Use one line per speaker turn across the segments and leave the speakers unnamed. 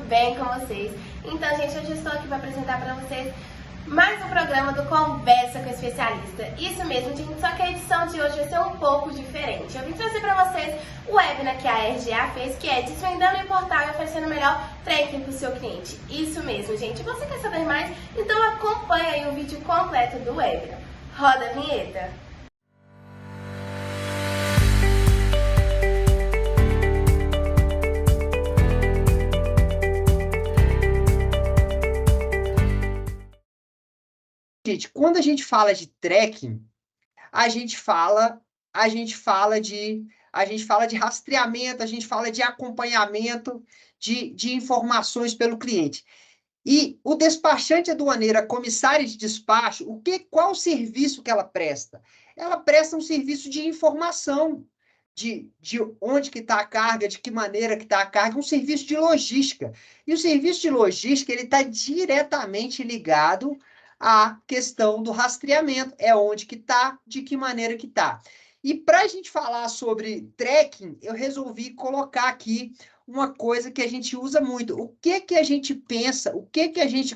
bem com vocês? Então, gente, hoje eu estou aqui para apresentar para vocês mais um programa do Conversa com Especialista. Isso mesmo, gente, só que a edição de hoje vai ser um pouco diferente. Eu vim trazer para vocês o webinar que a RGA fez, que é Desvendando o Portal e Oferecendo o Melhor Tracking para o seu cliente. Isso mesmo, gente. Você quer saber mais? Então acompanha aí o vídeo completo do webinar. Roda a vinheta!
Gente, quando a gente fala de tracking, a gente fala de rastreamento, a gente fala de acompanhamento de informações pelo cliente. E o despachante aduaneiro, a comissária de despacho, qual o serviço que ela presta? Ela presta um serviço de informação de onde que está a carga, de que maneira que está a carga, um serviço de logística. E o serviço de logística, ele está diretamente ligado à questão do rastreamento. É onde que está, de que maneira que está. E para a gente falar sobre tracking, eu resolvi colocar aqui uma coisa que a gente usa muito. O que que a gente pensa,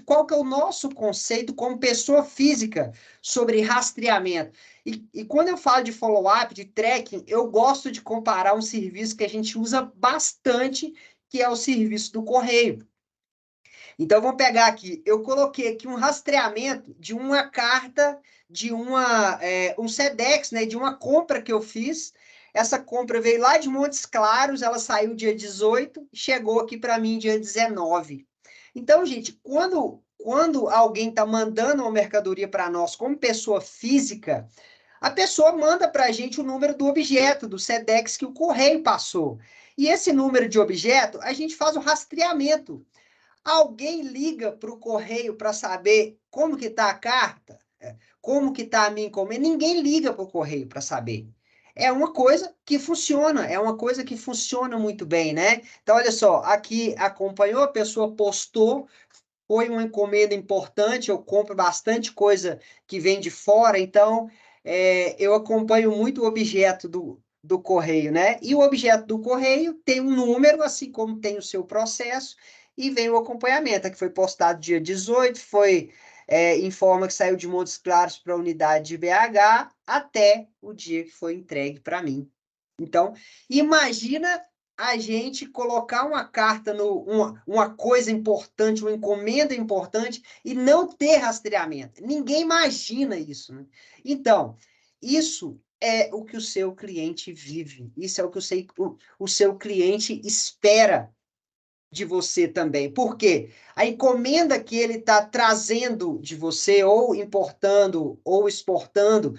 qual que é o nosso conceito como pessoa física sobre rastreamento? E quando eu falo de follow-up, de tracking, eu gosto de comparar um serviço que a gente usa bastante, que é o serviço do correio. Então, vamos pegar aqui, eu coloquei aqui um rastreamento de uma carta, de um Sedex, né, de uma compra que eu fiz. Essa compra veio lá de Montes Claros, ela saiu dia 18, chegou aqui para mim dia 19. Então, gente, quando alguém está mandando uma mercadoria para nós como pessoa física, a pessoa manda para a gente o número do objeto, do Sedex que o correio passou. E esse número de objeto, a gente faz o rastreamento. Alguém liga para o correio para saber como que está a carta? Como que está a minha encomenda? Ninguém liga para o correio para saber. É uma coisa que funciona muito bem, né? Então, olha só, aqui acompanhou, a pessoa postou, foi uma encomenda importante, eu compro bastante coisa que vem de fora, então eu acompanho muito o objeto do correio, né? E o objeto do correio tem um número, assim como tem o seu processo, e vem o acompanhamento, que foi postado dia 18, informa que saiu de Montes Claros para a unidade de BH até o dia que foi entregue para mim. Então, imagina a gente colocar uma carta, uma coisa importante, uma encomenda importante, e não ter rastreamento. Ninguém imagina isso, né? Então, isso é o que o seu cliente vive. Isso é o que o seu cliente espera de você também. Por quê? A encomenda que ele está trazendo de você, ou importando, ou exportando,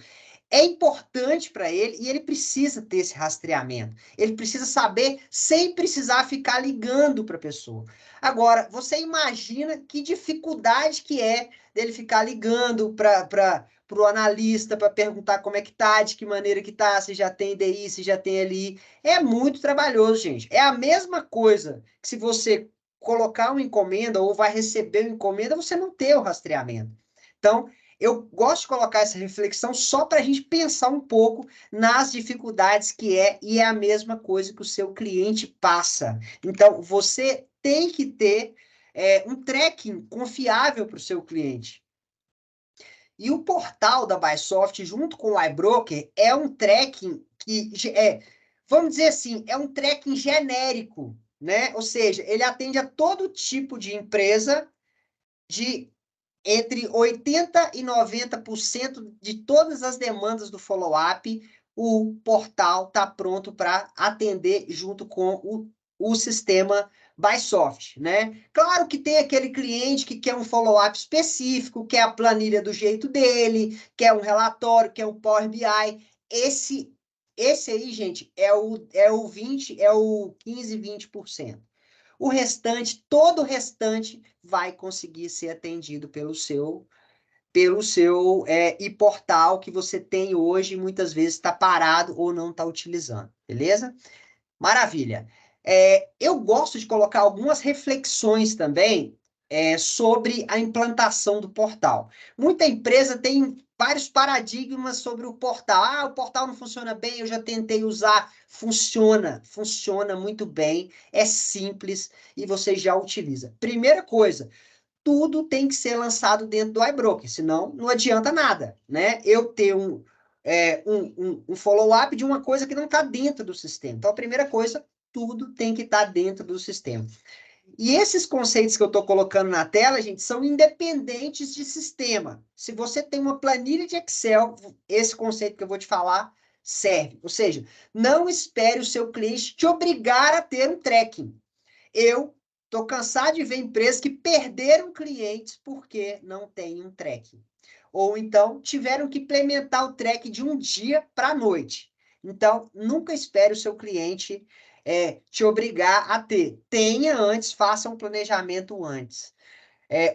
é importante para ele e ele precisa ter esse rastreamento. Ele precisa saber sem precisar ficar ligando para a pessoa. Agora, você imagina que dificuldade que é dele ficar ligando para o analista para perguntar como é que tá, de que maneira que tá, se já tem DI, se já tem LI. É muito trabalhoso, gente. É a mesma coisa que se você colocar uma encomenda ou vai receber uma encomenda, você não ter o rastreamento. Então, eu gosto de colocar essa reflexão só para a gente pensar um pouco nas dificuldades e é a mesma coisa que o seu cliente passa. Então, você tem que ter um tracking confiável para o seu cliente. E o portal da Bysoft, junto com o iBroker, é um tracking vamos dizer assim, é um tracking genérico, né? Ou seja, ele atende a todo tipo de empresa de entre 80% e 90% de todas as demandas do follow-up, o portal está pronto para atender junto com o sistema Bysoft, né? Claro que tem aquele cliente que quer um follow-up específico, quer a planilha do jeito dele, quer um relatório, quer um Power BI. Esse aí, gente, é o 15, 20%. O restante, todo o restante vai conseguir ser atendido pelo seu e-portal que você tem hoje e muitas vezes está parado ou não está utilizando, beleza? Maravilha. Eu gosto de colocar algumas reflexões também sobre a implantação do portal. Muita empresa tem vários paradigmas sobre o portal. Ah, o portal não funciona bem, eu já tentei usar. Funciona, funciona muito bem, é simples e você já utiliza. Primeira coisa, tudo tem que ser lançado dentro do iBroker, senão não adianta nada, né? Eu ter um follow-up de uma coisa que não está dentro do sistema. Então, a primeira coisa, tudo tem que estar dentro do sistema. E esses conceitos que eu estou colocando na tela, gente, são independentes de sistema. Se você tem uma planilha de Excel, esse conceito que eu vou te falar serve. Ou seja, não espere o seu cliente te obrigar a ter um tracking. Eu estou cansado de ver empresas que perderam clientes porque não têm um tracking. Ou então tiveram que implementar o tracking de um dia para a noite. Então, nunca espere o seu cliente te obrigar a ter. Tenha antes, faça um planejamento antes.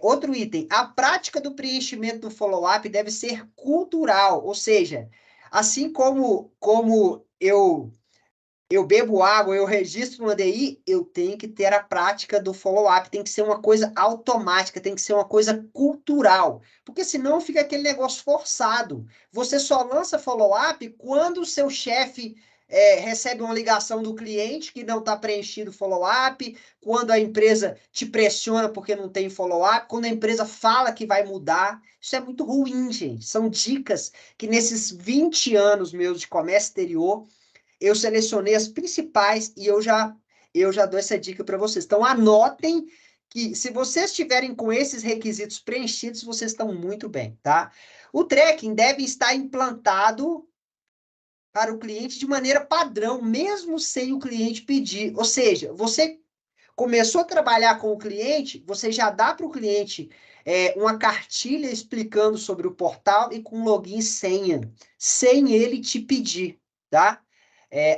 Outro item, a prática do preenchimento do follow-up deve ser cultural, ou seja, assim como eu bebo água, eu registro no ADI, eu tenho que ter a prática do follow-up, tem que ser uma coisa automática, tem que ser uma coisa cultural, porque senão fica aquele negócio forçado. Você só lança follow-up quando o seu chefe recebe uma ligação do cliente que não está preenchido o follow-up, quando a empresa te pressiona porque não tem follow-up, quando a empresa fala que vai mudar. Isso é muito ruim, gente. São dicas que nesses 20 anos meus de comércio exterior, eu selecionei as principais e eu já dou essa dica para vocês. Então, anotem que se vocês estiverem com esses requisitos preenchidos, vocês estão muito bem, tá? O tracking deve estar implantado para o cliente de maneira padrão, mesmo sem o cliente pedir. Ou seja, você começou a trabalhar com o cliente, você já dá para o cliente uma cartilha explicando sobre o portal e com login e senha, sem ele te pedir, tá?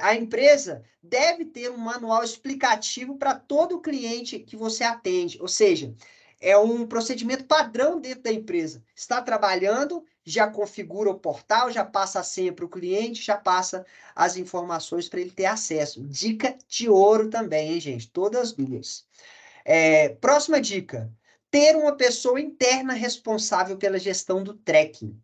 A empresa deve ter um manual explicativo para todo cliente que você atende, ou seja, é um procedimento padrão dentro da empresa. Está trabalhando, já configura o portal, já passa a senha para o cliente, já passa as informações para ele ter acesso. Dica de ouro também, hein, gente? Todas duas. Próxima dica: ter uma pessoa interna responsável pela gestão do tracking.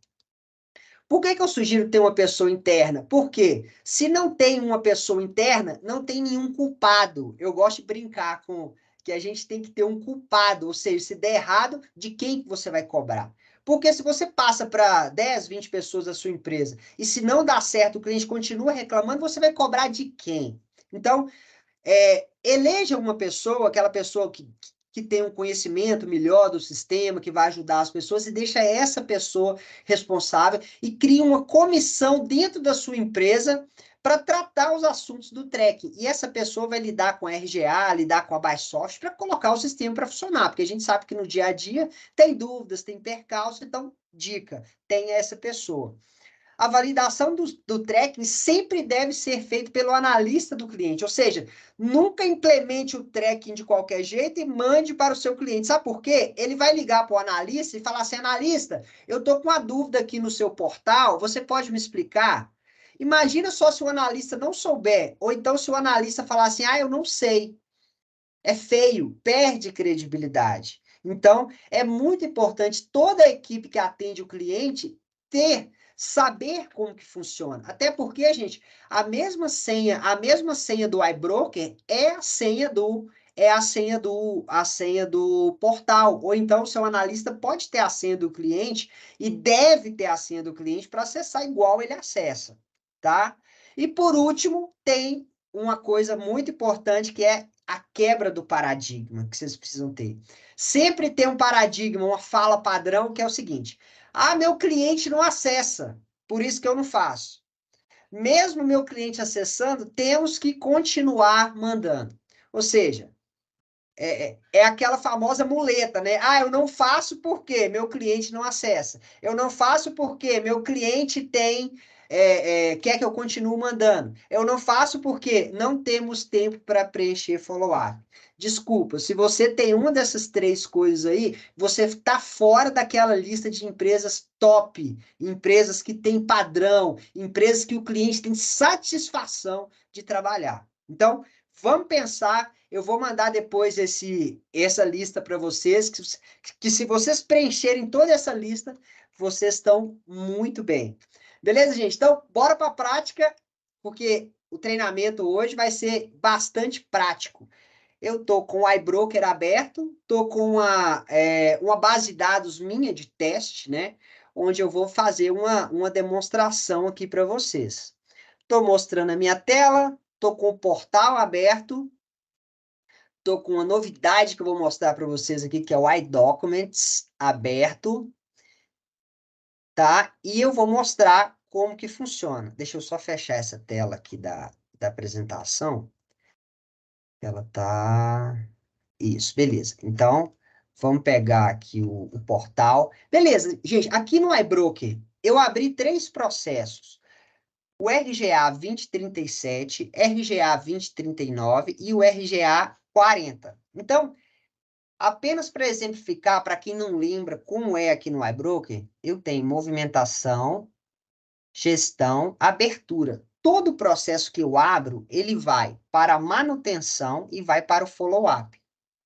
Por que eu sugiro ter uma pessoa interna? Porque se não tem uma pessoa interna, não tem nenhum culpado. Eu gosto de brincar com que a gente tem que ter um culpado, ou seja, se der errado, de quem que você vai cobrar? Porque se você passa para 10, 20 pessoas da sua empresa e se não dá certo, o cliente continua reclamando, você vai cobrar de quem? Então, eleja uma pessoa, aquela pessoa que tem um conhecimento melhor do sistema, que vai ajudar as pessoas, e deixa essa pessoa responsável e cria uma comissão dentro da sua empresa para tratar os assuntos do tracking. E essa pessoa vai lidar com a RGA, lidar com a Bysoft para colocar o sistema para funcionar, porque a gente sabe que no dia a dia tem dúvidas, tem percalço, então, dica, tenha essa pessoa. A validação do tracking sempre deve ser feita pelo analista do cliente, ou seja, nunca implemente o tracking de qualquer jeito e mande para o seu cliente. Sabe por quê? Ele vai ligar para o analista e falar assim: analista, eu estou com uma dúvida aqui no seu portal, você pode me explicar? Imagina só se o analista não souber, ou então se o analista falar assim: ah, eu não sei. É feio, perde credibilidade. Então, é muito importante toda a equipe que atende o cliente saber como que funciona. Até porque, gente, a mesma senha do iBroker é a senha do portal. Ou então o seu analista pode ter a senha do cliente e deve ter a senha do cliente para acessar igual ele acessa, tá? E por último, tem uma coisa muito importante que é a quebra do paradigma que vocês precisam ter. Sempre tem um paradigma, uma fala padrão que é o seguinte: ah, meu cliente não acessa, por isso que eu não faço. Mesmo meu cliente acessando, temos que continuar mandando. Ou seja, é aquela famosa muleta, né? Ah, eu não faço porque meu cliente não acessa. Eu não faço porque meu cliente quer que eu continue mandando. Eu não faço porque não temos tempo para preencher follow-up. Desculpa, se você tem uma dessas três coisas aí, você está fora daquela lista de empresas top, empresas que têm padrão, empresas que o cliente tem satisfação de trabalhar. Então, Vamos pensar, eu vou mandar depois essa lista para vocês, que se vocês preencherem toda essa lista, vocês estão muito bem. Beleza, gente? Então, bora para a prática, porque o treinamento hoje vai ser bastante prático. Eu estou com o iBroker aberto, estou com uma base de dados minha de teste, né? Onde eu vou fazer uma demonstração aqui para vocês. Estou mostrando a minha tela, estou com o portal aberto, estou com uma novidade que eu vou mostrar para vocês aqui, que é o iDocuments aberto, tá? E eu vou mostrar como que funciona. Deixa eu só fechar essa tela aqui da apresentação. Ela tá... Isso, beleza. Então, vamos pegar aqui o portal. Beleza, gente, aqui no iBroker, eu abri 3 processos. O RGA 2037, RGA 2039 e o RGA 40. Então, apenas para exemplificar, para quem não lembra como é aqui no iBroker, eu tenho movimentação, gestão, abertura. Todo o processo que eu abro, ele vai para a manutenção e vai para o follow-up,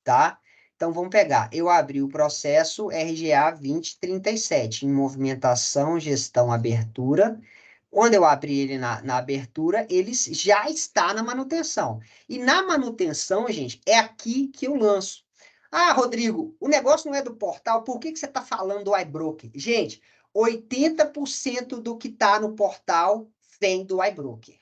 tá? Então, vamos pegar. Eu abri o processo RGA 2037, em movimentação, gestão, abertura. Quando eu abri ele na abertura, ele já está na manutenção. E na manutenção, gente, é aqui que eu lanço. Ah, Rodrigo, o negócio não é do portal, por que você está falando do iBroker? Gente, 80% do que está no portal vem do iBroker,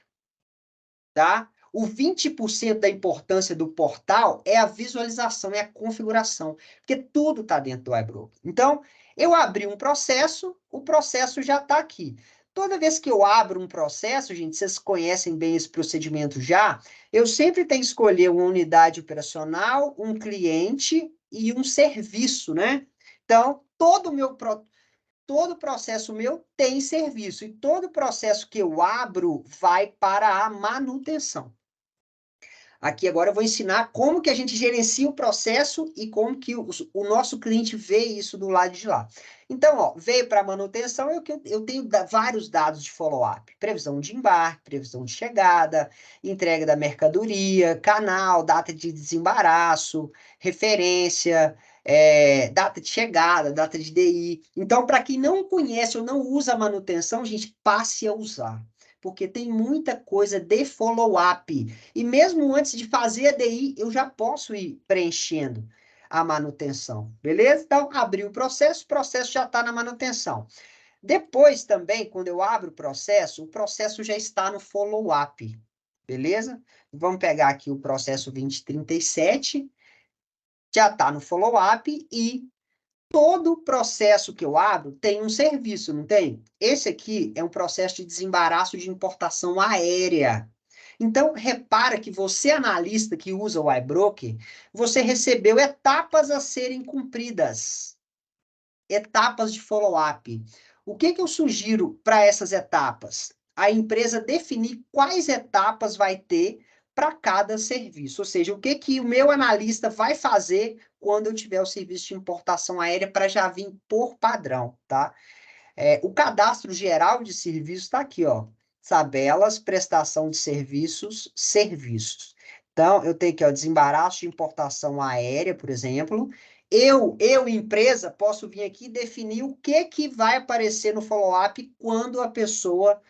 tá? O 20% da importância do portal é a visualização, é a configuração, porque tudo está dentro do iBroker. Então, eu abri um processo, o processo já está aqui. Toda vez que eu abro um processo, gente, vocês conhecem bem esse procedimento já, eu sempre tenho que escolher uma unidade operacional, um cliente e um serviço, né? Então, todo processo meu tem serviço, e todo processo que eu abro vai para a manutenção. Aqui agora eu vou ensinar como que a gente gerencia o processo e como que o nosso cliente vê isso do lado de lá. Então, ó, veio para manutenção, eu tenho vários dados de follow-up. Previsão de embarque, previsão de chegada, entrega da mercadoria, canal, data de desembaraço, referência, data de chegada, data de DI. Então, para quem não conhece ou não usa a manutenção, gente, passe a usar. Porque tem muita coisa de follow-up. E mesmo antes de fazer a DI, eu já posso ir preenchendo a manutenção. Beleza? Então, abri o processo já está na manutenção. Depois também, quando eu abro o processo já está no follow-up. Beleza? Vamos pegar aqui o processo 2037, já está no follow-up e todo processo que eu abro tem um serviço, não tem? Esse aqui é um processo de desembaraço de importação aérea. Então, repara que você, analista que usa o iBroker, você recebeu etapas a serem cumpridas. Etapas de follow-up. O que eu sugiro para essas etapas? A empresa definir quais etapas vai ter para cada serviço. Ou seja, o que o meu analista vai fazer quando eu tiver o serviço de importação aérea para já vir por padrão, tá? O cadastro geral de serviços está aqui, ó. Tabelas, prestação de serviços, serviços. Então, eu tenho aqui, ó, desembaraço de importação aérea, por exemplo. Eu, empresa, posso vir aqui e definir o que vai aparecer no follow-up quando a pessoa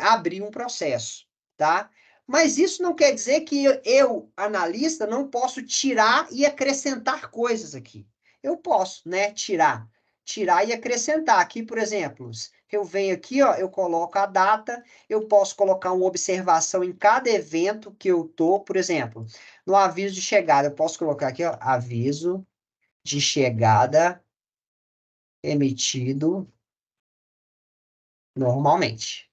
abrir um processo, tá? Mas isso não quer dizer que eu, analista, não posso tirar e acrescentar coisas aqui. Eu posso, né, tirar e acrescentar. Aqui, por exemplo, eu venho aqui, ó, eu coloco a data, eu posso colocar uma observação em cada evento que eu tô, por exemplo, no aviso de chegada, eu posso colocar aqui, ó, aviso de chegada emitido normalmente.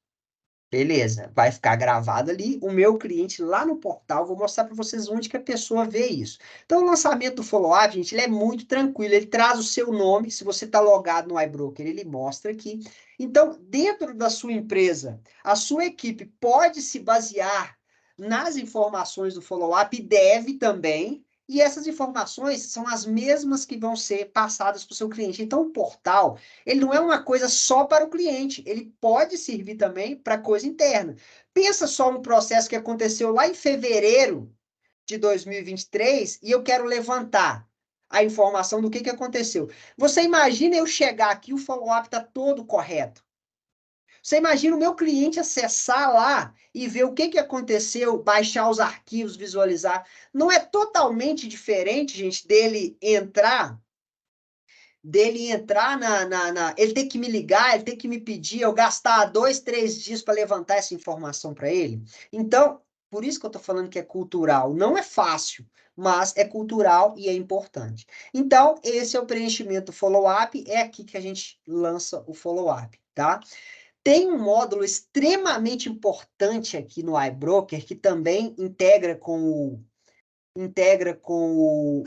Beleza, vai ficar gravado ali. O meu cliente lá no portal, vou mostrar para vocês onde que a pessoa vê isso. Então, o lançamento do follow-up, gente, ele é muito tranquilo. Ele traz o seu nome. Se você está logado no iBroker, ele mostra aqui. Então, dentro da sua empresa, a sua equipe pode se basear nas informações do follow-up e deve também. E essas informações são as mesmas que vão ser passadas para o seu cliente. Então, o portal, ele não é uma coisa só para o cliente, ele pode servir também para coisa interna. Pensa só um processo que aconteceu lá em fevereiro de 2023 e eu quero levantar a informação do que aconteceu. Você imagina eu chegar aqui, o follow-up está todo correto. Você imagina o meu cliente acessar lá e ver o que aconteceu, baixar os arquivos, visualizar. Não é totalmente diferente, gente, dele entrar ele ter que me ligar, ele ter que me pedir, eu gastar 2, 3 dias para levantar essa informação para ele. Então, por isso que eu estou falando que é cultural. Não é fácil, mas é cultural e é importante. Então, esse é o preenchimento follow-up, é aqui que a gente lança o follow-up, tá? Tem um módulo extremamente importante aqui no iBroker, que também integra com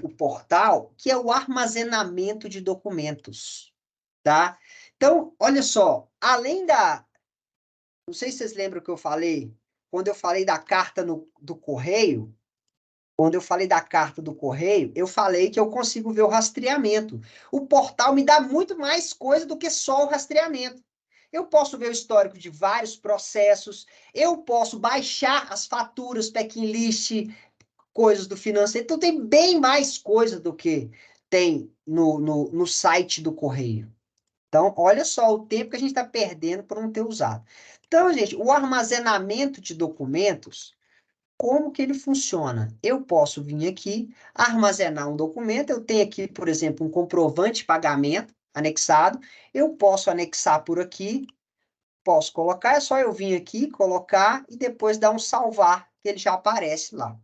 o portal, que é o armazenamento de documentos, tá? Então, olha só, não sei se vocês lembram que eu falei, quando eu falei da carta do correio, quando eu falei da carta do correio, eu falei que eu consigo ver o rastreamento. O portal me dá muito mais coisa do que só o rastreamento. Eu posso ver o histórico de vários processos, eu posso baixar as faturas, packing list, coisas do financeiro. Então, tem bem mais coisa do que tem no site do correio. Então, olha só o tempo que a gente está perdendo por não ter usado. Então, gente, o armazenamento de documentos, como que ele funciona? Eu posso vir aqui, armazenar um documento, eu tenho aqui, por exemplo, um comprovante de pagamento anexado, eu posso anexar por aqui, posso colocar, é só eu vir aqui, colocar e depois dar um salvar, que ele já aparece lá,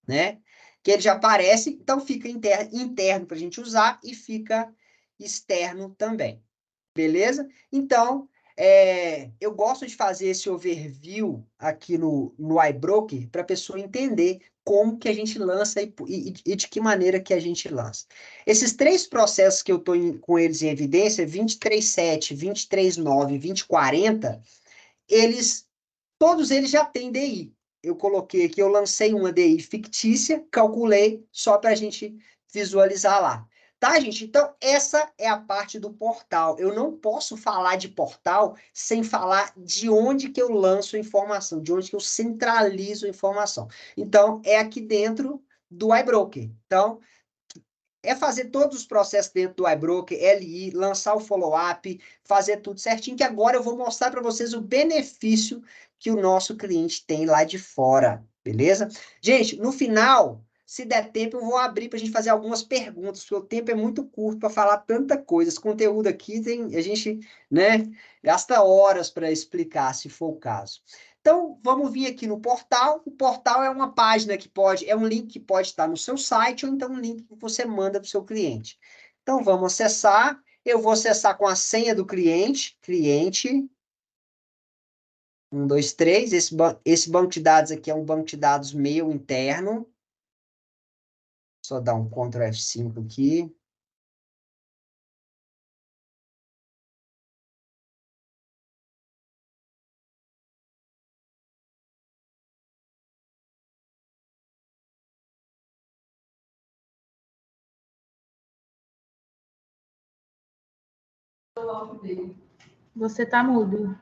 né? Que ele já aparece, então fica interno para a gente usar e fica externo também. Beleza? Então, eu gosto de fazer esse overview aqui no iBroker para a pessoa entender como que a gente lança e de que maneira que a gente lança. Esses 3 processos que eu estou com eles em evidência, 23.7, 23.9, 20.40, todos eles já têm DI. Eu coloquei aqui, eu lancei uma DI fictícia, calculei só para a gente visualizar lá. Tá, gente? Então, essa é a parte do portal. Eu não posso falar de portal sem falar de onde que eu lanço a informação, de onde que eu centralizo a informação. Então, é aqui dentro do iBroker. Então, é fazer todos os processos dentro do iBroker, LI, lançar o follow-up, fazer tudo certinho, que agora eu vou mostrar para vocês o benefício que o nosso cliente tem lá de fora, beleza? Gente, no final, se der tempo, eu vou abrir para a gente fazer algumas perguntas, porque o tempo é muito curto para falar tanta coisa. Esse conteúdo aqui a gente, né, gasta horas para explicar, se for o caso. Então, vamos vir aqui no portal. O portal é uma página é um link que pode estar no seu site, ou então um link que você manda para o seu cliente. Então, vamos acessar. Eu vou acessar com a senha do cliente 1, 2, 3. Esse banco de dados aqui é um banco de dados meu interno. Só dar um Ctrl F5 aqui.
Você tá mudo.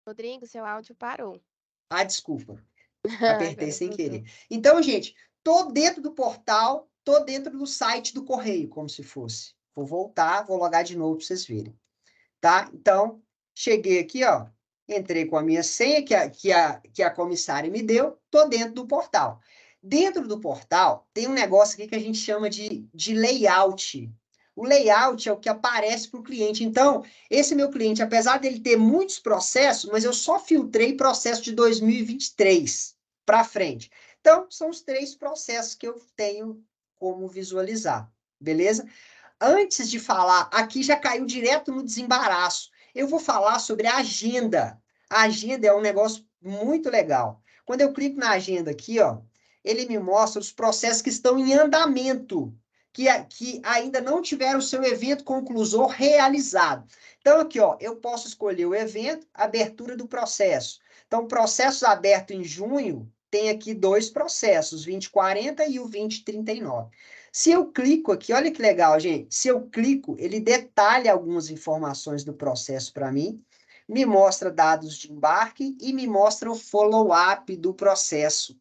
Rodrigo, seu áudio parou.
Ah, desculpa. Apertei
Agora
sem
voltou.
querer. Então, gente, tô dentro do portal, tô dentro do site do correio, como se fosse. Vou voltar, vou logar de novo para vocês verem. Tá? Então, cheguei aqui, ó, entrei com a minha senha que a comissária me deu, tô dentro do portal. Dentro do portal, tem um negócio aqui que a gente chama de layout. O layout é o que aparece para o cliente. Então, esse meu cliente, apesar dele ter muitos processos, mas eu só filtrei processo de 2023 para frente. Então, são os 3 processos que eu tenho como visualizar. Beleza? Antes de falar, aqui já caiu direto no desembaraço. Eu vou falar sobre a agenda. A agenda é um negócio muito legal. Quando eu clico na agenda aqui, ó, ele me mostra os processos que estão em andamento, que ainda não tiveram o seu evento conclusor realizado. Então, aqui, ó, eu posso escolher o evento, abertura do processo. Então, processos abertos em junho, tem aqui dois processos, 2040 e o 2039. Se eu clico aqui, olha que legal, gente. Se eu clico, ele detalha algumas informações do processo para mim, me mostra dados de embarque e me mostra o follow-up do processo.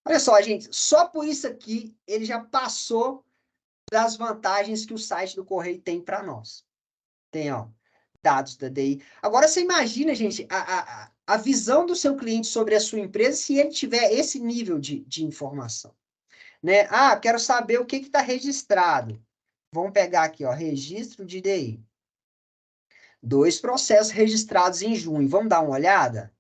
Olha só, gente, só por isso aqui ele já passou das vantagens que o site do Correio tem para nós. Tem, ó, dados da DI. Agora, você imagina, gente, a visão do seu cliente sobre a sua empresa se ele tiver esse nível de informação. Né? Ah, quero saber o que está registrado. Vamos pegar aqui, ó, registro de DI. 2 processos registrados em junho. Vamos dar uma olhada?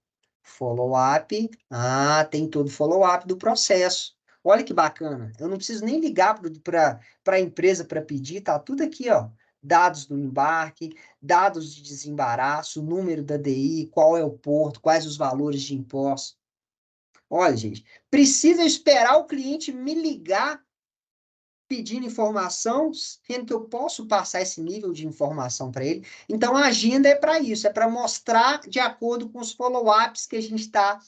Follow-up. Ah, tem todo o follow-up do processo. Olha que bacana. Eu não preciso nem ligar para a empresa para pedir, tá tudo aqui, ó. Dados do embarque, dados de desembaraço, número da DI, qual é o porto, quais os valores de impostos. Olha, gente, precisa esperar o cliente me ligar pedindo informação, sendo que eu posso passar esse nível de informação para ele. Então, a agenda é para isso, é para mostrar de acordo com os follow-ups que a gente está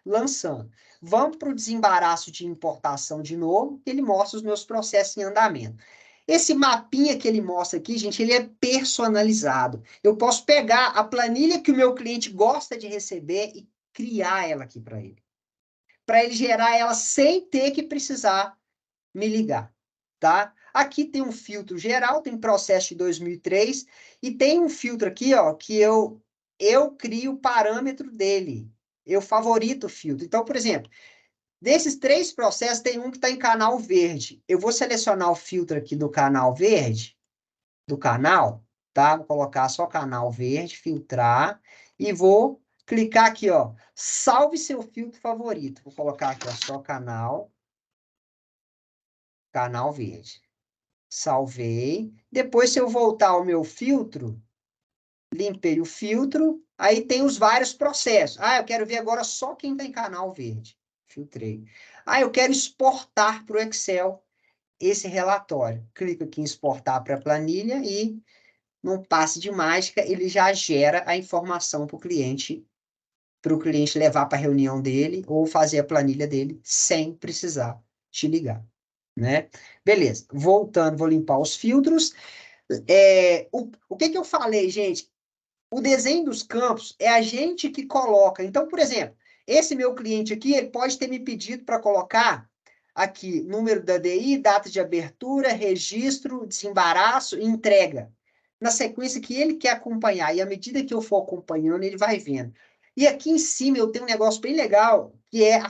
lançando. Vamos para o desembaraço de importação de novo, ele mostra os meus processos em andamento. Esse mapinha que ele mostra aqui, gente, ele é personalizado. Eu posso pegar a planilha que o meu cliente gosta de receber e criar ela aqui para ele gerar ela sem ter que precisar me ligar. Tá? Aqui tem um filtro geral, tem processo de 2003, e tem um filtro aqui, ó, que eu crio o parâmetro dele. Eu favorito o filtro. Então, por exemplo, desses 3 processos, tem um que está em canal verde. Eu vou selecionar o filtro aqui do canal verde, do canal, tá? Vou colocar só canal verde, filtrar, e vou clicar aqui, ó, salve seu filtro favorito. Vou colocar aqui, ó, só canal verde. Salvei. Depois, se eu voltar ao meu filtro, limpei o filtro, aí tem os vários processos. Ah, eu quero ver agora só quem tem canal verde. Filtrei. Ah, eu quero exportar para o Excel esse relatório. Clico aqui em exportar para a planilha e, num passe de mágica, ele já gera a informação para o cliente levar para a reunião dele ou fazer a planilha dele sem precisar te ligar. Né? Beleza, voltando, vou limpar os filtros. O que eu falei, gente? O desenho dos campos é a gente que coloca. Então, por exemplo, esse meu cliente aqui, ele pode ter me pedido para colocar aqui número da DI, data de abertura, registro, desembaraço e entrega. Na sequência que ele quer acompanhar. E à medida que eu for acompanhando, ele vai vendo. E aqui em cima eu tenho um negócio bem legal, que é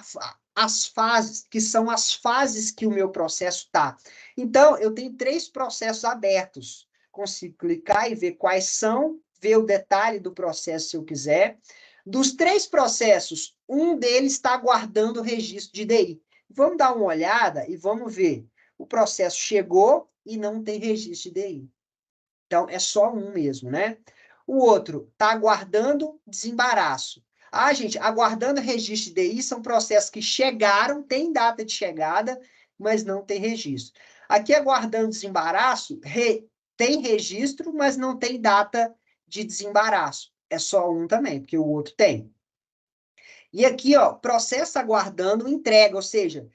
as fases, que são as fases que o meu processo está. Então, eu tenho 3 processos abertos. Consigo clicar e ver quais são, ver o detalhe do processo se eu quiser. Dos 3 processos, um deles está aguardando o registro de DI. Vamos dar uma olhada e vamos ver. O processo chegou e não tem registro de DI. Então, é só um mesmo, né? O outro está aguardando desembaraço. Ah, gente, aguardando registro de DI são processos que chegaram, tem data de chegada, mas não tem registro. Aqui, aguardando desembaraço, tem registro, mas não tem data de desembaraço. É só um também, porque o outro tem. E aqui, ó, processo aguardando entrega, ou seja,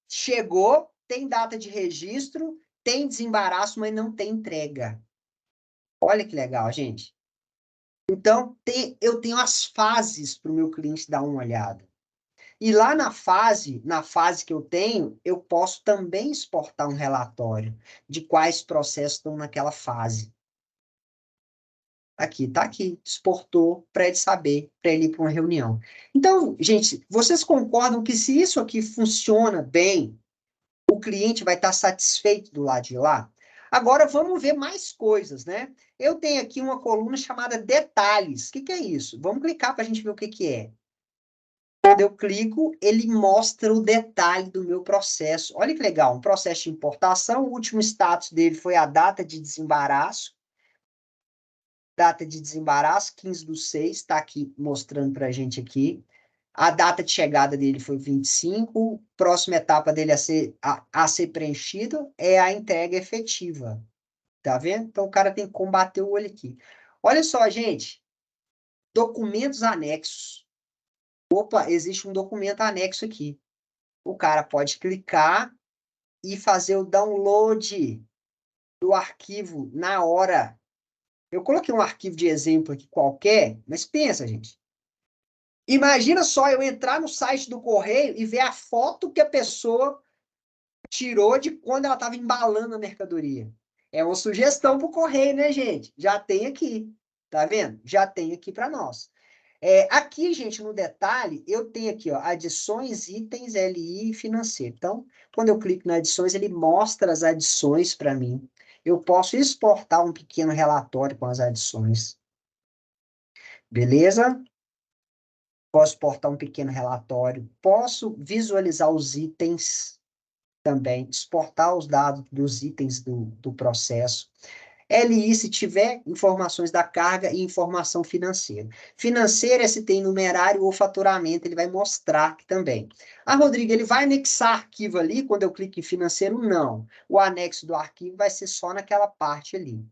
chegou, tem data de registro, tem desembaraço, mas não tem entrega. Olha que legal, gente. Então, eu tenho as fases para o meu cliente dar uma olhada. E lá na fase que eu tenho, eu posso também exportar um relatório de quais processos estão naquela fase. Aqui, tá aqui, exportou para ele saber, para ele ir para uma reunião. Então, gente, vocês concordam que se isso aqui funciona bem, o cliente vai estar satisfeito do lado de lá? Agora, vamos ver mais coisas, né? Eu tenho aqui uma coluna chamada detalhes. O que é isso? Vamos clicar para a gente ver o que é. Quando eu clico, ele mostra o detalhe do meu processo. Olha que legal, um processo de importação, o último status dele foi a data de desembaraço. Data de desembaraço, 15/6, está aqui mostrando para a gente aqui. A data de chegada dele foi 25, próxima etapa dele a ser preenchida é a entrega efetiva. Tá vendo? Então, o cara tem que combater o olho aqui. Olha só, gente. Documentos anexos. Opa, existe um documento anexo aqui. O cara pode clicar e fazer o download do arquivo na hora. Eu coloquei um arquivo de exemplo aqui qualquer, mas pensa, gente. Imagina só eu entrar no site do correio e ver a foto que a pessoa tirou de quando ela estava embalando a mercadoria. É uma sugestão para o correio, né, gente? Já tem aqui, tá vendo? Já tem aqui para nós. Aqui, gente, no detalhe, eu tenho aqui, ó, adições, itens, LI financeiro. Então, quando eu clico nas adições, ele mostra as adições para mim. Eu posso exportar um pequeno relatório com as adições. Beleza? Posso exportar um pequeno relatório. Posso visualizar os itens também, exportar os dados dos itens do processo. LI, se tiver informações da carga e informação financeira. Financeira, se tem numerário ou faturamento, ele vai mostrar aqui também. Rodrigo, ele vai anexar arquivo ali quando eu clico em financeiro? Não. O anexo do arquivo vai ser só naquela parte ali.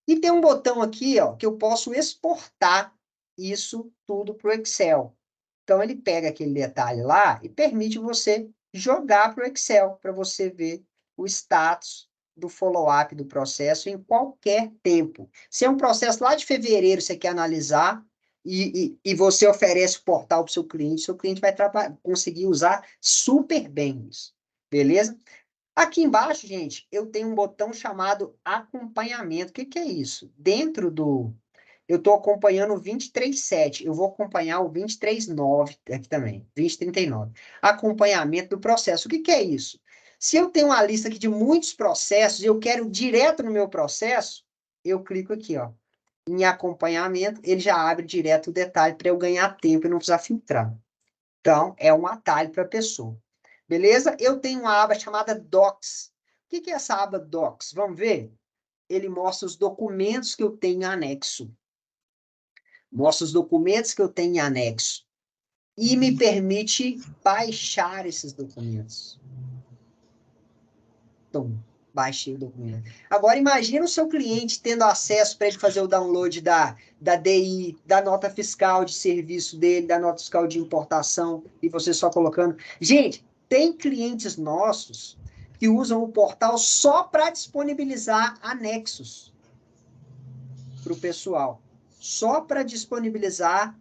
E tem um botão aqui, ó, que eu posso exportar isso tudo para o Excel. Então, ele pega aquele detalhe lá e permite você jogar para o Excel, para você ver o status do follow-up do processo em qualquer tempo. Se é um processo lá de fevereiro, você quer analisar, e você oferece o portal para o seu cliente vai conseguir usar super bem isso. Beleza? Aqui embaixo, gente, eu tenho um botão chamado acompanhamento. O que é isso? Dentro do... Eu estou acompanhando o 23.7. Eu vou acompanhar o 23.9 aqui também. 20.39. Acompanhamento do processo. O que é isso? Se eu tenho uma lista aqui de muitos processos e eu quero direto no meu processo, eu clico aqui, ó, em acompanhamento, ele já abre direto o detalhe para eu ganhar tempo e não precisar filtrar. Então, é um atalho para a pessoa. Beleza? Eu tenho uma aba chamada Docs. O que é essa aba Docs? Vamos ver? Ele mostra os documentos que eu tenho em anexo. Mostra os documentos que eu tenho em anexo. E me permite baixar esses documentos. Então, baixei o documento. Agora, imagina o seu cliente tendo acesso para ele fazer o download da DI, da nota fiscal de serviço dele, da nota fiscal de importação, e você só colocando. Gente, tem clientes nossos que usam o portal só para disponibilizar anexos para o pessoal. Só para disponibilizar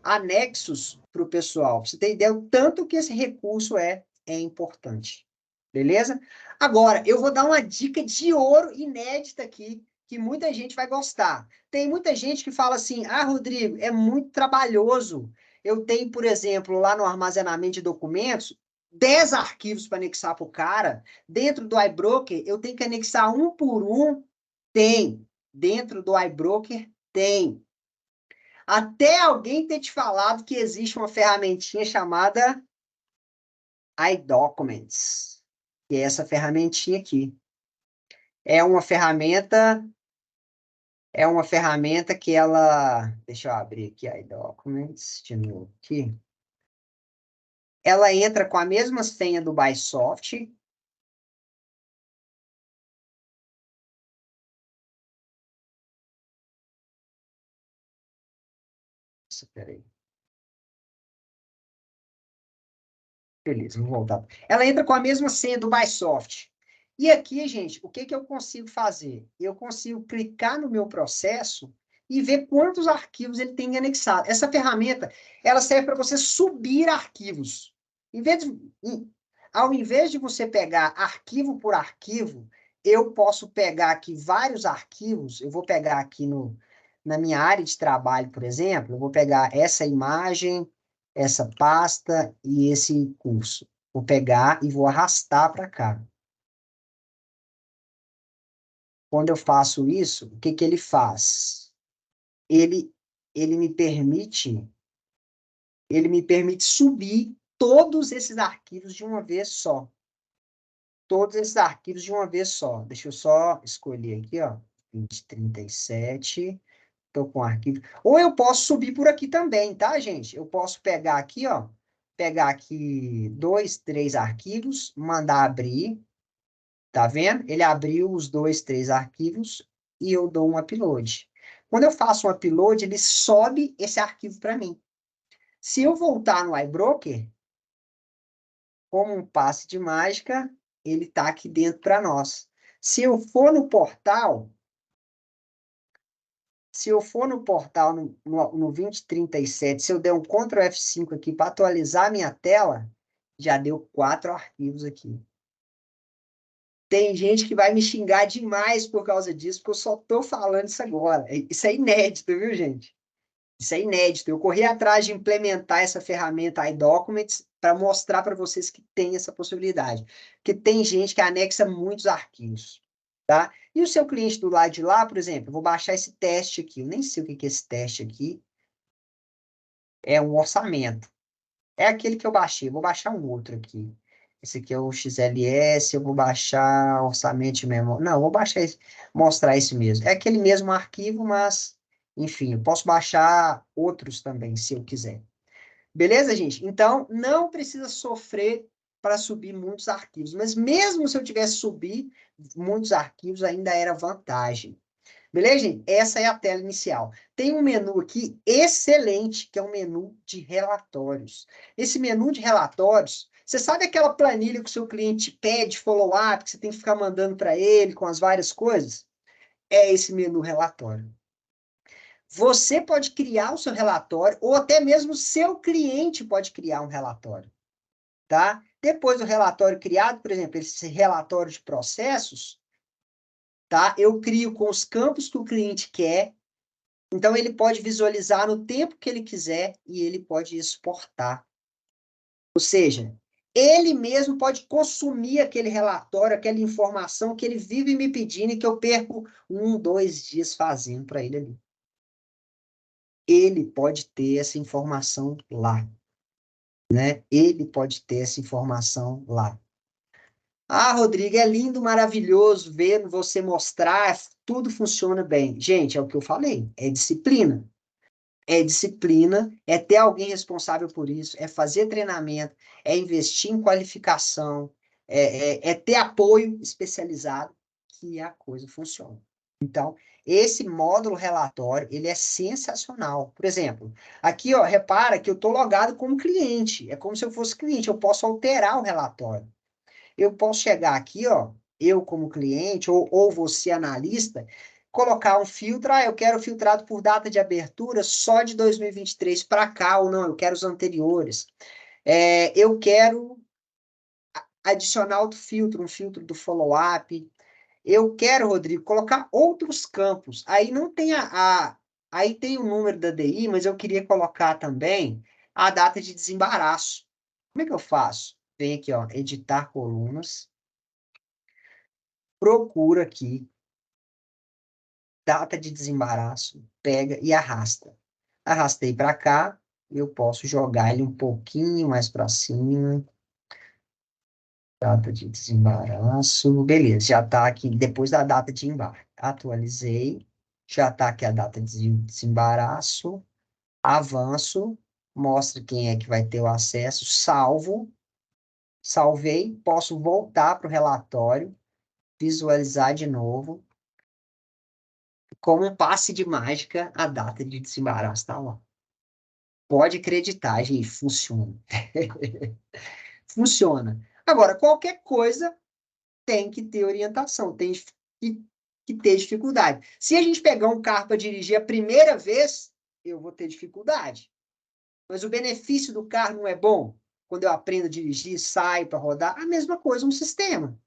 anexos para o pessoal. Você tem ideia o tanto que esse recurso é importante. Beleza? Agora, eu vou dar uma dica de ouro inédita aqui, que muita gente vai gostar. Tem muita gente que fala assim, Rodrigo, é muito trabalhoso. Eu tenho, por exemplo, lá no armazenamento de documentos, 10 arquivos para anexar para o cara. Dentro do iBroker, eu tenho que anexar um por um. Tem. Dentro do iBroker, tem. Até alguém ter te falado que existe uma ferramentinha chamada iDocuments, que é essa ferramentinha aqui. É uma ferramenta que ela... Deixa eu abrir aqui iDocuments de novo aqui. Ela entra com a mesma senha do Bysoft. Espera aí. Beleza, vou voltar. Ela entra com a mesma senha do Bysoft. E aqui, gente, o que eu consigo fazer? Eu consigo clicar no meu processo e ver quantos arquivos ele tem anexado. Essa ferramenta, ela serve para você subir arquivos. Ao invés de você pegar arquivo por arquivo, eu posso pegar aqui vários arquivos. Eu vou pegar aqui na minha área de trabalho, por exemplo, eu vou pegar essa imagem, essa pasta e esse curso. Vou pegar e vou arrastar para cá. Quando eu faço isso, o que ele faz? Ele me permite subir todos esses arquivos de uma vez só. Todos esses arquivos de uma vez só. Deixa eu só escolher aqui, ó, 2037. Estou com arquivo. Ou eu posso subir por aqui também, tá, gente? Eu posso pegar aqui, ó, pegar aqui 2, 3 arquivos, mandar abrir. Tá vendo? Ele abriu os 2, 3 arquivos e eu dou um upload. Quando eu faço um upload, ele sobe esse arquivo para mim. Se eu voltar no iBroker, como um passe de mágica, ele está aqui dentro para nós. Se eu for no portal, no 2037, se eu der um Ctrl F5 aqui para atualizar a minha tela, já deu 4 arquivos aqui. Tem gente que vai me xingar demais por causa disso, porque eu só estou falando isso agora. Isso é inédito, viu, gente? Isso é inédito. Eu corri atrás de implementar essa ferramenta iDocuments para mostrar para vocês que tem essa possibilidade. Porque tem gente que anexa muitos arquivos, tá? E o seu cliente do lado de lá, por exemplo, eu vou baixar esse teste aqui. Eu nem sei o que é esse teste aqui. É um orçamento. É aquele que eu baixei. Eu vou baixar um outro aqui. Esse aqui é o XLS, eu vou baixar orçamento de memória. Não, eu vou baixar esse, mostrar esse mesmo. É aquele mesmo arquivo, mas, enfim, eu posso baixar outros também, se eu quiser. Beleza, gente? Então, não precisa sofrer para subir muitos arquivos. Mas mesmo se eu tivesse subir muitos arquivos, ainda era vantagem. Beleza, gente? Essa é a tela inicial. Tem um menu aqui excelente, que é um menu de relatórios. Esse menu de relatórios, você sabe aquela planilha que o seu cliente pede follow-up, que você tem que ficar mandando para ele com as várias coisas? É esse menu relatório. Você pode criar o seu relatório, ou até mesmo o seu cliente pode criar um relatório, tá? Depois do relatório criado, por exemplo, esse relatório de processos, tá? Eu crio com os campos que o cliente quer, então ele pode visualizar no tempo que ele quiser e ele pode exportar. Ou seja, ele mesmo pode consumir aquele relatório, aquela informação que ele vive me pedindo e que eu perco 1, 2 dias fazendo para ele ali. Ele pode ter essa informação lá, né? Ele pode ter essa informação lá. Ah, Rodrigo, é lindo, maravilhoso ver você mostrar, tudo funciona bem. Gente, é o que eu falei, é disciplina. É disciplina, é ter alguém responsável por isso, é fazer treinamento, é investir em qualificação, é ter apoio especializado, que a coisa funciona. Então, esse módulo relatório, ele é sensacional. Por exemplo, aqui, ó, repara que eu estou logado como cliente. É como se eu fosse cliente, eu posso alterar o relatório. Eu posso chegar aqui, ó, eu como cliente, ou você analista, colocar um filtro, eu quero filtrado por data de abertura só de 2023 para cá, ou não, eu quero os anteriores. Eu quero adicionar outro filtro, um filtro do follow-up. Eu quero, Rodrigo, colocar outros campos. Aí não tem aí tem o número da DI, mas eu queria colocar também a data de desembaraço. Como é que eu faço? Vem aqui, ó, editar colunas. Procura aqui, data de desembaraço, pega e arrasta. Arrastei para cá, eu posso jogar ele um pouquinho mais para cima. Data de desembaraço, beleza, já está aqui depois da data de embarque. Atualizei, já está aqui a data de desembaraço, avanço, mostra quem é que vai ter o acesso, salvo, salvei, posso voltar para o relatório, visualizar de novo. Como um passe de mágica, a data de desembaraço está lá. Pode acreditar, gente, funciona. Funciona. Agora, qualquer coisa tem que ter orientação, tem que ter dificuldade. Se a gente pegar um carro para dirigir a primeira vez, eu vou ter dificuldade. Mas o benefício do carro não é bom? Quando eu aprendo a dirigir, saio para rodar, a mesma coisa um sistema.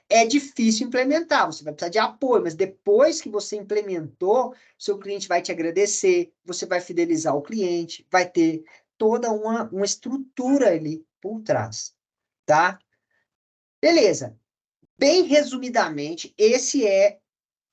É difícil implementar, você vai precisar de apoio, mas depois que você implementou, seu cliente vai te agradecer, você vai fidelizar o cliente, vai ter toda uma estrutura ali por trás, tá? Beleza. Bem resumidamente, esse é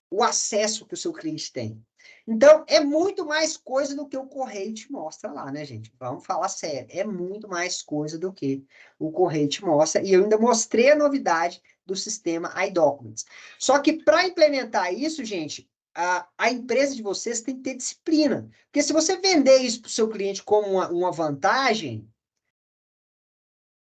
o acesso que o seu cliente tem. Então, é muito mais coisa do que o correio te mostra lá, né, gente? Vamos falar sério. É muito mais coisa do que o correio te mostra. E eu ainda mostrei a novidade do sistema iDocuments. Só que para implementar isso, gente, a empresa de vocês tem que ter disciplina. Porque se você vender isso para o seu cliente como uma vantagem,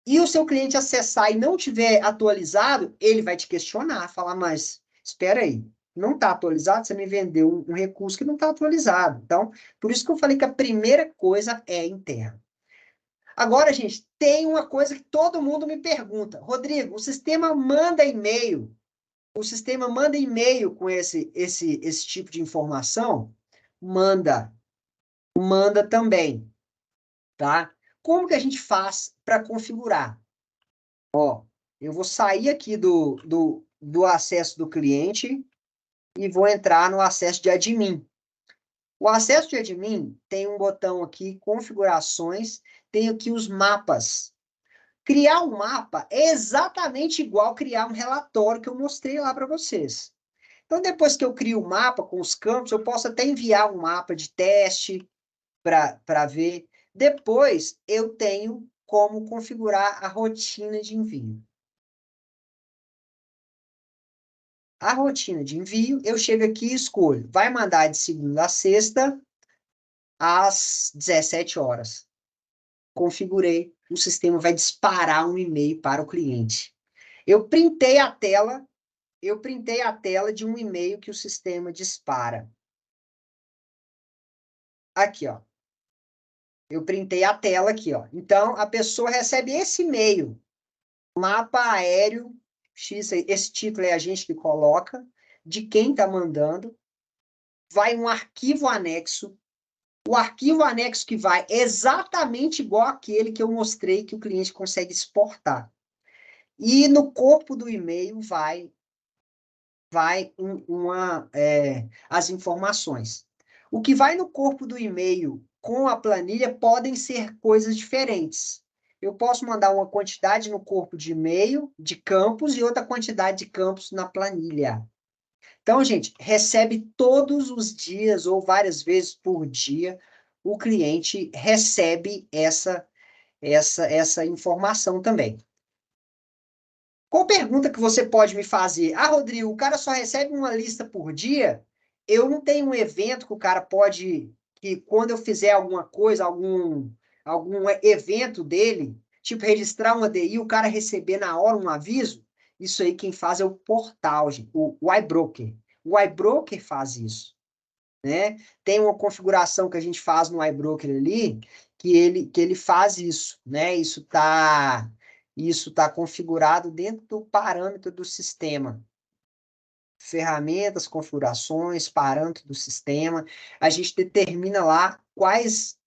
e o seu cliente acessar e não tiver atualizado, ele vai te questionar, falar, mas espera aí, não está atualizado, você me vendeu um recurso que não está atualizado. Então, por isso que eu falei que a primeira coisa é interna. Agora, gente, tem uma coisa que todo mundo me pergunta. Rodrigo, o sistema manda e-mail? O sistema manda e-mail com esse tipo de informação? Manda. Manda também, tá? Como que a gente faz para configurar? Ó, eu vou sair aqui do acesso do cliente e vou entrar no acesso de admin. O acesso de admin tem um botão aqui, configurações, tem aqui os mapas. Criar um mapa é exatamente igual criar um relatório que eu mostrei lá para vocês. Então, depois que eu crio o mapa com os campos, eu posso até enviar um mapa de teste para ver. Depois, eu tenho como configurar a rotina de envio. A rotina de envio, eu chego aqui e escolho. Vai mandar de segunda a sexta, às 17 horas. Configurei. O sistema vai disparar um e-mail para o cliente. Eu printei a tela de um e-mail que o sistema dispara. Aqui, ó. Eu printei a tela aqui, ó. Então, a pessoa recebe esse e-mail. Mapa aéreo, X, esse título é a gente que coloca, de quem está mandando. Vai um arquivo anexo. O arquivo anexo que vai é exatamente igual àquele que eu mostrei que o cliente consegue exportar. E no corpo do e-mail vai as informações. O que vai no corpo do e-mail com a planilha podem ser coisas diferentes. Eu posso mandar uma quantidade no corpo de e-mail, de campos, e outra quantidade de campos na planilha. Então, gente, recebe todos os dias ou várias vezes por dia, o cliente recebe essa informação também. Qual pergunta que você pode me fazer? Ah, Rodrigo, o cara só recebe uma lista por dia? Eu não tenho um evento que o cara pode, que quando eu fizer alguma coisa, algum evento dele, tipo registrar uma DI, o cara receber na hora um aviso? Isso aí quem faz é o portal, gente, o iBroker. O iBroker faz isso, né? Tem uma configuração que a gente faz no iBroker ali, que ele faz isso, né? Isso tá configurado dentro do parâmetro do sistema. Ferramentas, configurações, parâmetro do sistema. A gente determina lá quais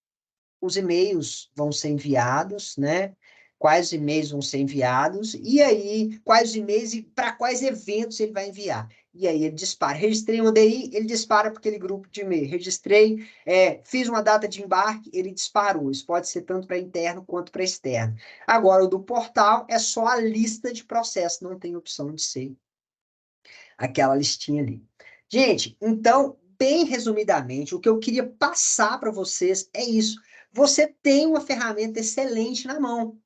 os e-mails vão ser enviados, né? Quais e-mails vão ser enviados, e aí, quais e-mails e para quais eventos ele vai enviar. E aí ele dispara. Registrei uma DI, ele dispara para aquele grupo de e-mail. Registrei, fiz uma data de embarque, ele disparou. Isso pode ser tanto para interno quanto para externo. Agora, o do portal é só a lista de processos, não tem opção de ser aquela listinha ali. Gente, então, bem resumidamente, o que eu queria passar para vocês é isso. Você tem uma ferramenta excelente na mão,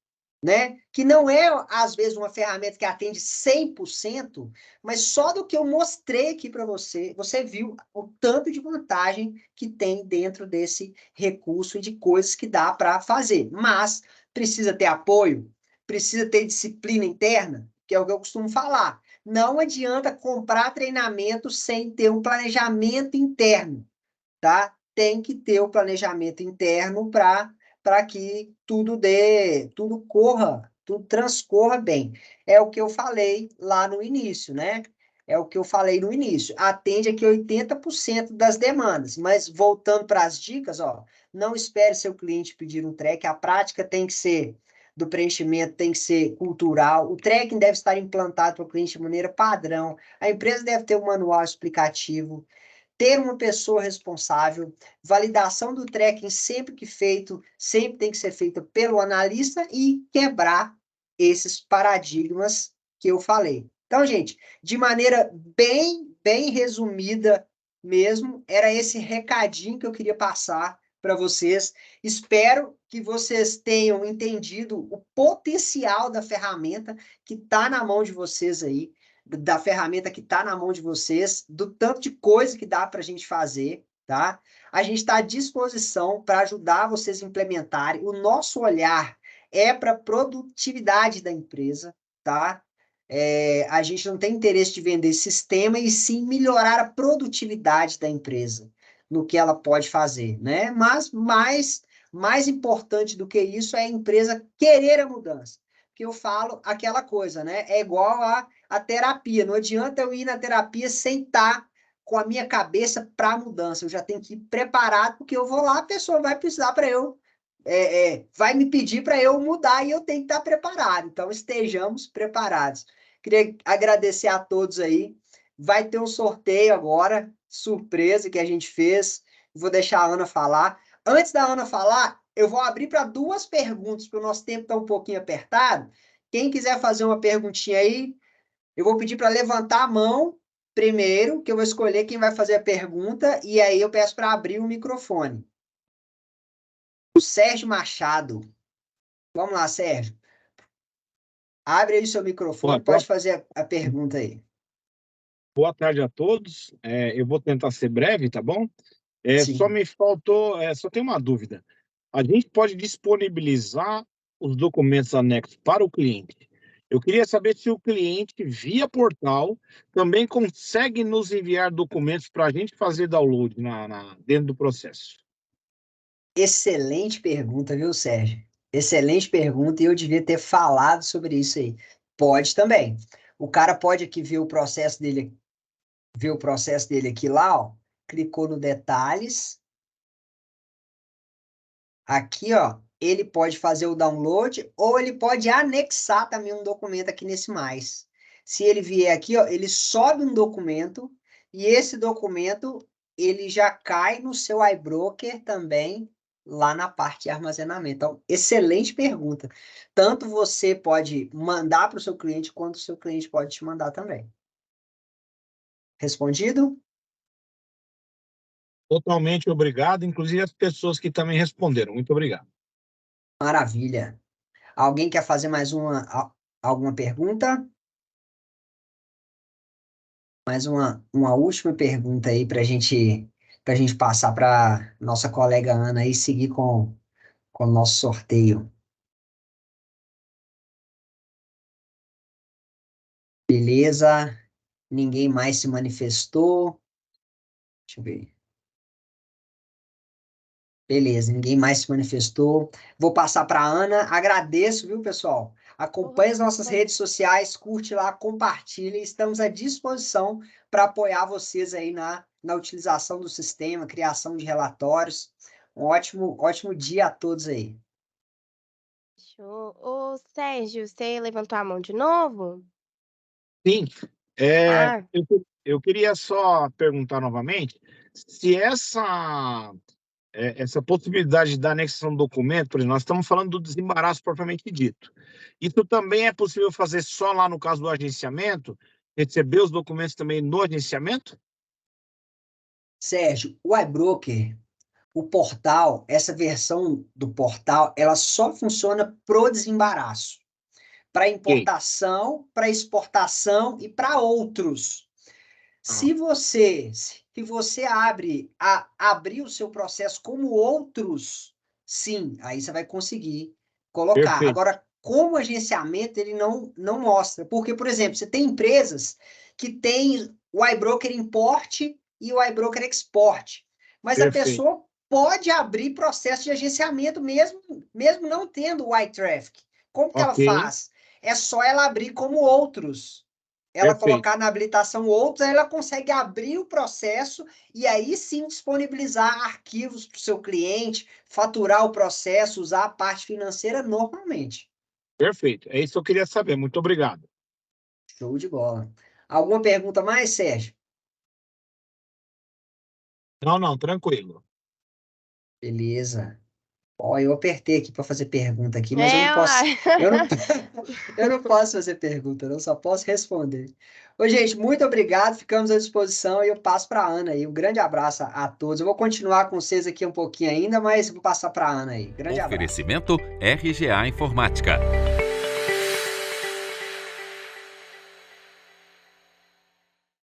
né? Que não é, às vezes, uma ferramenta que atende 100%, mas só do que eu mostrei aqui para você, você viu o tanto de vantagem que tem dentro desse recurso e de coisas que dá para fazer. Mas precisa ter apoio, precisa ter disciplina interna, que é o que eu costumo falar. Não adianta comprar treinamento sem ter um planejamento interno, tá? Tem que ter o planejamento interno para que tudo corra, tudo transcorra bem. É o que eu falei lá no início, né? É o que eu falei no início. Atende aqui 80% das demandas, mas voltando para as dicas, ó, não espere seu cliente pedir um track, a prática tem que ser do preenchimento tem que ser cultural, o tracking deve estar implantado para o cliente de maneira padrão, a empresa deve ter um manual explicativo, ter uma pessoa responsável, validação do tracking sempre que feito, sempre tem que ser feita pelo analista e quebrar esses paradigmas que eu falei. Então, gente, de maneira bem resumida mesmo, era esse recadinho que eu queria passar para vocês. Espero que vocês tenham entendido o potencial da ferramenta que está na mão de vocês aí, da ferramenta que está na mão de vocês, do tanto de coisa que dá para a gente fazer, tá? A gente está à disposição para ajudar vocês a implementarem. O nosso olhar é para a produtividade da empresa, tá? A gente não tem interesse de vender sistema e sim melhorar a produtividade da empresa no que ela pode fazer, né? Mas mais importante do que isso é a empresa querer a mudança. Que eu falo aquela coisa, né? É igual a terapia. Não adianta eu ir na terapia sem estar com a minha cabeça para a mudança. Eu já tenho que ir preparado, porque eu vou lá, a pessoa vai precisar para eu vai me pedir para eu mudar e eu tenho que estar preparado. Então, estejamos preparados. Queria agradecer a todos aí. Vai ter um sorteio agora, surpresa que a gente fez. Vou deixar a Ana falar. Antes da Ana falar, eu vou abrir para 2 perguntas, porque o nosso tempo está um pouquinho apertado. Quem quiser fazer uma perguntinha aí, eu vou pedir para levantar a mão primeiro, que eu vou escolher quem vai fazer a pergunta, e aí eu peço para abrir o microfone. O Sérgio Machado. Vamos lá, Sérgio. Abre aí o seu microfone, pode fazer a pergunta aí.
Boa tarde a todos. Eu vou tentar ser breve, tá bom? Só me faltou, só tem uma dúvida. A gente pode disponibilizar os documentos anexos para o cliente. Eu queria saber se o cliente, via portal, também consegue nos enviar documentos para a gente fazer download dentro do processo.
Excelente pergunta, viu, Sérgio? Excelente pergunta, e eu devia ter falado sobre isso aí. Pode também. O cara pode aqui ver o processo dele aqui lá, ó. Clicou no detalhes. Aqui, ó, ele pode fazer o download ou ele pode anexar também um documento aqui nesse mais. Se ele vier aqui, ó, ele sobe um documento e esse documento ele já cai no seu iBroker também lá na parte de armazenamento. Então, excelente pergunta. Tanto você pode mandar para o seu cliente, quanto o seu cliente pode te mandar também. Respondido?
Totalmente obrigado, inclusive as pessoas que também responderam. Muito obrigado.
Maravilha. Alguém quer fazer mais alguma pergunta? Mais uma última pergunta aí para a gente passar para nossa colega Ana e seguir com o nosso sorteio. Beleza? Ninguém mais se manifestou. Deixa eu ver. Beleza, ninguém mais se manifestou. Vou passar para a Ana. Agradeço, viu, pessoal? Acompanhe as nossas redes sociais, curte lá, compartilhe. Estamos à disposição para apoiar vocês aí na utilização do sistema, criação de relatórios. Um ótimo dia a todos aí.
Show. Ô, Sérgio, você levantou a mão de novo?
Sim. Eu queria só perguntar novamente se essa possibilidade da anexação do documento, por exemplo, nós estamos falando do desembaraço propriamente dito. Isso também é possível fazer só lá no caso do agenciamento? Receber os documentos também no agenciamento?
Sérgio, o iBroker, o portal, essa versão do portal, ela só funciona pro desembaraço. Para importação, para exportação e para outros. Se você abrir o seu processo como outros, sim, aí você vai conseguir colocar.
Perfeito.
Agora, como agenciamento, ele não mostra. Porque, por exemplo, você tem empresas que têm o iBroker Import e o iBroker Export. Mas
Perfeito.
A pessoa pode abrir processo de agenciamento mesmo não tendo o iTraffic. Como que ela faz? É só ela abrir como outros. Ela colocar na habilitação outros, aí ela consegue abrir o processo e aí sim disponibilizar arquivos para o seu cliente, faturar o processo, usar a parte financeira normalmente.
Perfeito. É isso que eu queria saber. Muito obrigado.
Show de bola. Alguma pergunta mais, Sérgio?
Não, tranquilo.
Beleza. Ó, eu apertei aqui para fazer pergunta aqui, mas eu não posso fazer pergunta, eu só posso responder. Ô, gente, muito obrigado, ficamos à disposição e eu passo para a Ana aí. Um grande abraço a todos. Eu vou continuar com vocês aqui um pouquinho ainda, mas vou passar para a Ana aí. Grande abraço.
Oferecimento RGA Informática.